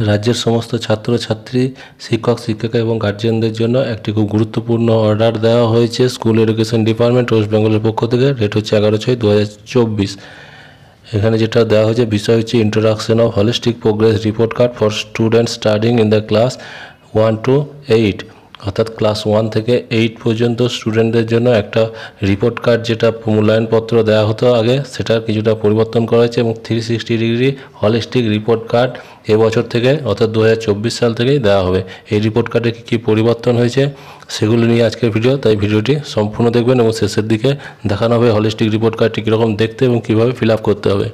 রাজ্যের সমস্ত ছাত্রছাত্রী, শিক্ষক শিক্ষিকা এবং গার্জিয়ানদের জন্য একটি খুব গুরুত্বপূর্ণ অর্ডার দেওয়া হয়েছে স্কুল এডুকেশন ডিপার্টমেন্ট ওয়েস্ট বেঙ্গলের পক্ষ থেকে। ডেট হচ্ছে 11/6/2024। এখানে যেটা দেওয়া হয়েছে বিষয় হচ্ছে introduction of holistic progress report card for student studying in the class 1 to 8, অর্থাৎ ক্লাস 1 থেকে 8 পর্যন্ত স্টুডেন্টদের জন্য একটা রিপোর্ট কার্ড, যেটা মূল্যায়নপত্র দেওয়া হতো আগে, সেটা কিছুটা পরিবর্তন করা হয়েছে এবং 360 ডিগ্রি হলিস্টিক রিপোর্ট কার্ড এবছর থেকে অর্থাৎ 2024 সাল থেকেই দেওয়া হবে। এই রিপোর্ট কার্ডে কী কী পরিবর্তন হয়েছে সেগুলো নিয়ে আজকের ভিডিও, তাই ভিডিওটি সম্পূর্ণ দেখবেন এবং শেষের দিকে দেখানো হবে হলিস্টিক রিপোর্ট কার্ডটি কীরকম দেখতে এবং কীভাবে ফিল আপ করতে হবে।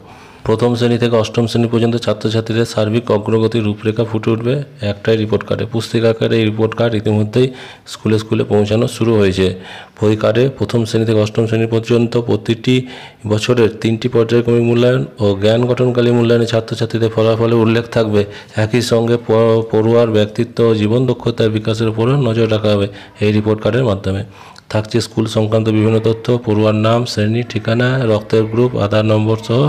প্রথম শ্রেণী থেকে অষ্টম শ্রেণী পর্যন্ত ছাত্রছাত্রীদের সার্বিক অগ্রগতির রূপরেখা ফুটে উঠবে একটাই রিপোর্ট কার্ডে। পুস্তিকা আকারে এই রিপোর্ট কার্ড ইতিমধ্যেই স্কুলে স্কুলে পৌঁছানো শুরু হয়েছে। বই কার্ডে প্রথম শ্রেণী থেকে অষ্টম শ্রেণী পর্যন্ত প্রতিটি বছরের 3টি পর্যায়ক্রমিক মূল্যায়ন ও জ্ঞান গঠনকালী মূল্যায়নে ছাত্রছাত্রীদের ফলাফলের উল্লেখ থাকবে। একই সঙ্গে পড়ুয়ার ব্যক্তিত্ব ও জীবন দক্ষতার বিকাশের উপরও নজর রাখা হবে এই রিপোর্ট কার্ডের মাধ্যমে। থাকছে স্কুল সংক্রান্ত বিভিন্ন তথ্য, পড়ুয়ার নাম, শ্রেণী, ঠিকানা, রক্তের গ্রুপ, আধার নম্বর সহ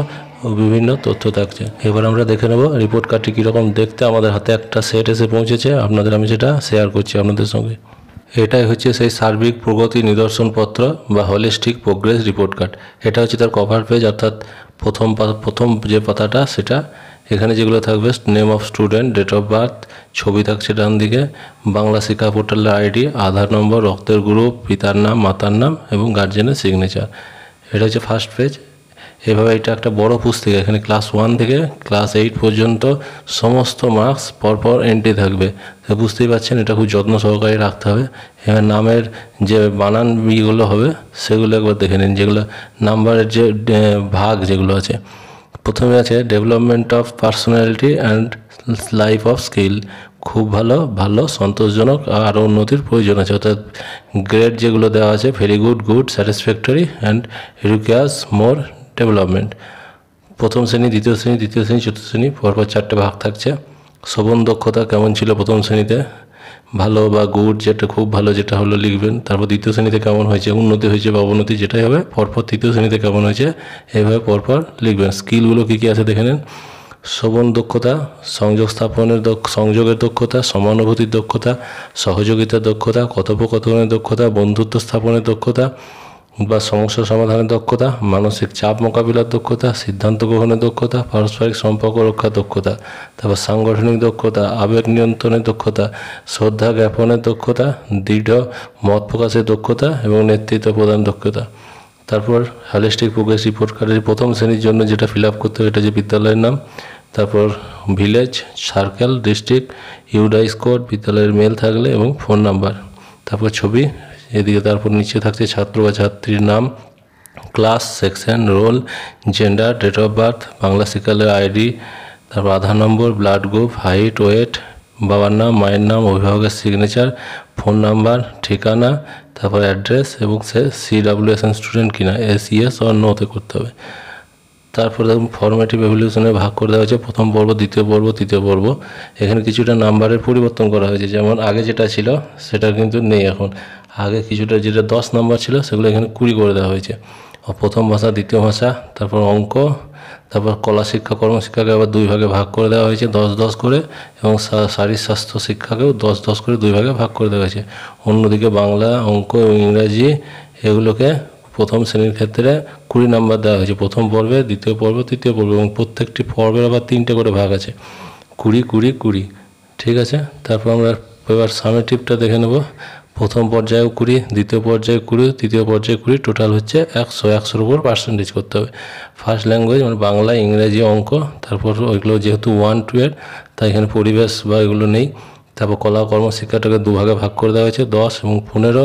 বিভিন্ন তথ্য থাকছে। এবার আমরা দেখে নেব রিপোর্ট কার্ডটি কীরকম দেখতে। আমাদের হাতে একটা সেট এসে পৌঁছেছে, আপনাদের আমি সেটা শেয়ার করছি আপনাদের সঙ্গে। এটাই হচ্ছে সেই সার্বিক প্রগতি নিদর্শনপত্র বা হলিস্টিক প্রোগ্রেস রিপোর্ট কার্ড। এটা হচ্ছে তার কভার পেজ, অর্থাৎ প্রথম যে পাতাটা সেটা। এখানে যেগুলো থাকবে name of student, date of birth, ছবি থাকছে ডান দিকে, বাংলা শিক্ষা পোর্টালের আইডি, আধার নম্বর, রক্তের গ্রুপ, পিতার নাম, মাতার নাম এবং গার্জেনের সিগনেচার। এটা হচ্ছে ফার্স্ট পেজ। এভাবে এটা একটা বড় পুস্তিকা। এখানে ক্লাস 1 থেকে ক্লাস 8 পর্যন্ত সমস্ত মার্কস পরপর এন্ট্রি থাকবে। তো বুঝতেই পারছেন এটা খুব যত্ন সহকারে রাখতে হবে। এবার নামের যে বানান ইগুলো হবে সেগুলো একবার দেখে নিন, যেগুলো নাম্বারের যে ভাগ যেগুলো আছে। প্রথমে আছে development of personality and life of skill. খুব ভালো সন্তোষজনক আরও উন্নতির প্রয়োজন আছে, অর্থাৎ গ্রেড যেগুলো দেওয়া আছে very good, good, satisfactory and requires more development. প্রথম শ্রেণী, দ্বিতীয় শ্রেণী, চতুর্থ শ্রেণী, পরপর 4টে ভাগ থাকছে। শ্রবণ দক্ষতা কেমন ছিল প্রথম শ্রেণীতে, ভালো বা গুড, যেটা খুব ভালো যেটা হলো লিখবেন। তারপর দ্বিতীয় শ্রেণীতে কেমন হয়েছে, উন্নতি হয়েছে বা অবনতি যেটাই হবে, পরপর তৃতীয় শ্রেণীতে কেমন হয়েছে এইভাবে পরপর লিখবেন। স্কিলগুলো কী কী আছে দেখে নেন। শ্রবণ দক্ষতা, সংযোগের দক্ষতা, সমানুভূতির দক্ষতা, সহযোগিতার দক্ষতা, কথোপকথনের দক্ষতা, বন্ধুত্ব স্থাপনের দক্ষতা বা সমস্যা সমাধানের দক্ষতা, মানসিক চাপ মোকাবিলার দক্ষতা, সিদ্ধান্ত গ্রহণের দক্ষতা, পারস্পরিক সম্পর্ক রক্ষার দক্ষতা, তারপর সাংগঠনিক দক্ষতা, আবেগ নিয়ন্ত্রণের দক্ষতা, শ্রদ্ধা জ্ঞাপনের দক্ষতা, দৃঢ় মত প্রকাশের দক্ষতা এবং নেতৃত্ব প্রদান দক্ষতা। তারপর হলিস্টিক প্রোগ্রেস রিপোর্ট কার্ডের প্রথম শ্রেণীর জন্য যেটা ফিল আপ করতে হবে, এটা যে বিদ্যালয়ের নাম, তারপর village, circle, district, UDISE code, বিদ্যালয়ের মেল থাকলে এবং ফোন নাম্বার, তারপর ছবি এদিকে। তারপর নিচে থাকছে ছাত্র বা ছাত্রীর নাম, class, section, roll, gender, date of birth, Bangla শিক্ষালয়ের আইডি, তারপর Aadhaar number, blood group, height, weight, বাবার নাম, মায়ের নাম, অভিভাবকের সিগনেচার, ফোন নাম্বার, ঠিকানা, তারপর অ্যাড্রেস এবং সে CWSN স্টুডেন্ট কিনা, SES or নোতে করতে হবে। তারপর দেখুন ফর্মেটিভ এভলিউশনে ভাগ করে দেওয়া হয়েছে প্রথম পর্ব, দ্বিতীয় পর্ব, তৃতীয় পর্ব। এখানে কিছুটা নাম্বারের পরিবর্তন করা হয়েছে, যেমন আগে যেটা ছিল সেটা কিন্তু নেই এখন। আগে কিছুটা যেটা 10 নাম্বার ছিল সেগুলো এখানে 20 করে দেওয়া হয়েছে। প্রথম ভাষা, দ্বিতীয় ভাষা, তারপর অঙ্ক, তারপর কলা শিক্ষা, কর্মশিক্ষাকে আবার 2 ভাগে ভাগ করে দেওয়া হয়েছে 10-10 করে, এবং শারীর স্বাস্থ্য শিক্ষাকেও 10-10 করে 2 ভাগে ভাগ করে দেওয়া হয়েছে। অন্যদিকে বাংলা, অঙ্ক এবং ইংরাজি এগুলোকে প্রথম শ্রেণীর ক্ষেত্রে 20 নাম্বার দেওয়া হয়েছে। প্রথম পর্বে, দ্বিতীয় পর্ব, তৃতীয় পর্ব, এবং প্রত্যেকটি পর্বের আবার 3টে করে ভাগ আছে, 20-20-20। ঠিক আছে। তারপর আমরা এবার সামেটিভটা দেখে নেব। প্রথম পর্যায়েও 20, দ্বিতীয় পর্যায়ে 20, তৃতীয় পর্যায়ে 20, টোটাল হচ্ছে 100-100-র উপর পার্সেন্টেজ করতে হবে। ফার্স্ট ল্যাঙ্গুয়েজ মানে বাংলা, ইংরেজি, অঙ্ক, তারপর ওইগুলো যেহেতু 1 to 8 তাই এখানে পরিবেশ বা এগুলো নেই। তারপর কলা কর্মশিক্ষাটাকে 2 ভাগে ভাগ করে দেওয়া হয়েছে, 10 এবং 15,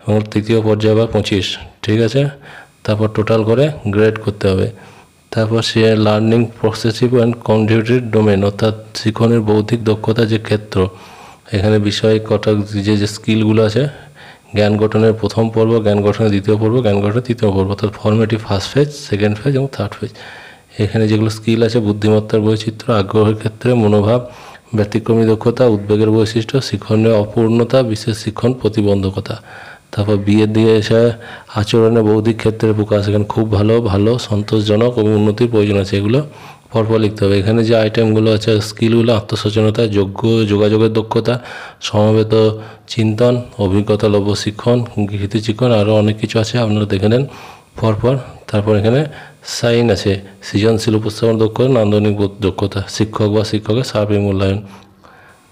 এবং তৃতীয় পর্যায়ে বা 25। ঠিক আছে। তারপর টোটাল করে গ্রেড করতে হবে। তারপর সে লার্নিং প্রসেসিভ অ্যান্ড কনজিউটিভ ডোমেন, অর্থাৎ শিক্ষণের বৌদ্ধিক দক্ষতা যে ক্ষেত্র, এখানে বিষয় কটা যে স্কিলগুলো আছে, জ্ঞান গঠনের প্রথম পর্ব, জ্ঞান গঠনের দ্বিতীয় পর্ব, জ্ঞান গঠনের তৃতীয় পর্ব, অর্থাৎ formative first phase, second phase এবং থার্ড ফেজ। এখানে যেগুলো স্কিল আছে, বুদ্ধিমত্তার বৈচিত্র্য, আগ্রহের ক্ষেত্রে মনোভাব, ব্যতিক্রমী দক্ষতা, উদ্বেগের বৈশিষ্ট্য, শিক্ষণীয় অপূর্ণতা, বিশেষ শিক্ষণ প্রতিবন্ধকতা। তারপর বিয়ের দিয়ে এসে আচরণে বৌদ্ধিক ক্ষেত্রে প্রকাশ, এখানে খুব ভালো, সন্তোষজনক এবং উন্নতির প্রয়োজন আছে, এগুলো পরপর লিখতে হবে। এখানে যে আইটেমগুলো আছে স্কিলগুলো আত্মসচেতনতা, যোগাযোগের দক্ষতা, সমবেত চিন্তন, অভিজ্ঞতালব্ধ শিক্ষণ, গীতিচিক্ষণ, আরও অনেক কিছু আছে, আপনারা দেখে নেন পরপর। তারপর এখানে সাইন আছে, সৃজনশীল উপস্থাপন দক্ষতা, নান্দনিক দক্ষতা, শিক্ষক বা শিক্ষকের সার্বিক মূল্যায়ন।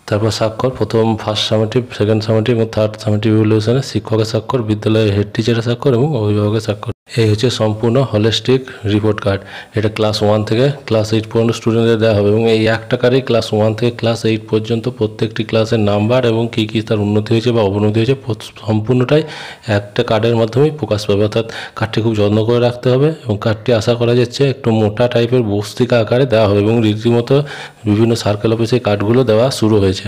তারপর স্বাক্ষর, প্রথম ফার্স্ট সামেটিভ, সেকেন্ড সামেটিভ এবং থার্ড সামেটিভ ইভ্যালুয়েশনে শিক্ষকের স্বাক্ষর, বিদ্যালয়ের হেড টিচারের স্বাক্ষর এবং অভিভাবকের স্বাক্ষর। এই হচ্ছে সম্পূর্ণ হলিস্টিক রিপোর্ট কার্ড। এটা ক্লাস 1 থেকে ক্লাস 8 পর্যন্ত স্টুডেন্টদের দেওয়া হবে এবং এই একটা কার্ডেই ক্লাস 1 থেকে ক্লাস 8 পর্যন্ত প্রত্যেকটি ক্লাসের নাম্বার এবং কী কী তার উন্নতি হয়েছে বা অবনতি হয়েছে সম্পূর্ণটাই একটা কার্ডের মাধ্যমেই প্রকাশ পাবে। অর্থাৎ কার্ডটি খুব যত্ন করে রাখতে হবে এবং কার্ডটি আশা করা যাচ্ছে একটু মোটা টাইপের বস্তিকা আকারে দেওয়া হবে এবং রীতিমতো বিভিন্ন সার্কেল অফিসে কার্ডগুলো দেওয়া শুরু হয়েছে।